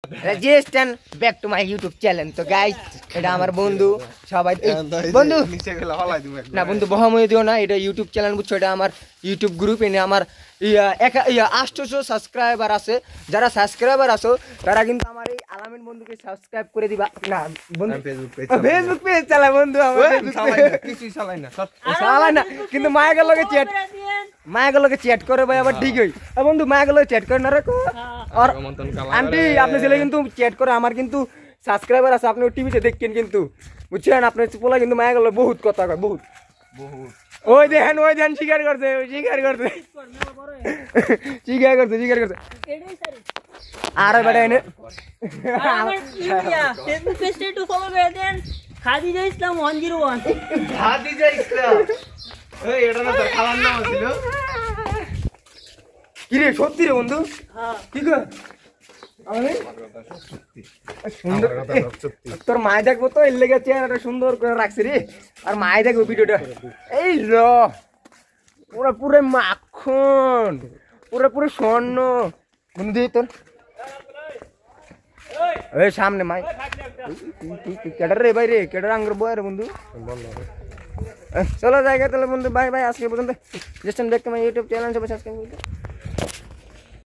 Rajesh and back to my YouTube channel. তো guys এটা আমার বন্ধু সবাই বন্ধু নিচে গেলে হলাই দিমু না বন্ধু বহাময় দিও না, এটা ইউটিউব চ্যানেল বুঝছো, এটা আমার ইউটিউব গ্রুপ। এনে আমার 800 সাবস্ক্রাইবার আছে। যারা সাবস্ক্রাইবার আছো তারা কিন্তু আমার এই আলামিন বন্ধুকে সাবস্ক্রাইব করে দিবা। না বন্ধু ফেসবুক পেজ চালা বন্ধু, আমার কিছুই চালাই না চালা না, কিন্তু মায়ের লগে চ্যাট করে ভাই আবার ঠিক হই। বন্ধু মায়ের লগে চ্যাট করে না রাখো। আর আন্টি আপনার ছেলে কিন্তু চ্যাট করে, আমার কিন্তু সাবস্ক্রাইবার আছে, আপনি টিভিতে দেখেন কিন্তু বুঝছেন। আপনার পোলা কিন্তু মায়ের লগে বহুত কথা কয়, বহুত। ওই দেখেন স্বীকার করছে আর বেটা এনে ফেসবুক পেজটা একটু ফলো করে দেন, খাদিজা ইসলাম 101। খাদিজা ইসলাম এই এটা না তোর খালার নাম ছিল কি রে? সত্যি রে বন্ধু? কি কর সুন্দর তোর মায় দেখবো তো, এর লেগে চেহারাটা সুন্দর করে রাখছি রে। আর মায় দেখবো ভিডিওটা, এই র পুরো পুরো মাখন, পুরো স্বর্ণ বন্ধু তোর এই সামনে মাই কেডার রে ভাই রে, কেডার আঙ্গুর বয় রে বন্ধু। চলো জায়গা তাহলে বন্ধু, বাই বাই। আজকে পর্যন্ত just back to my YouTube channel, সবাই সাবস্ক্রাইব করুন।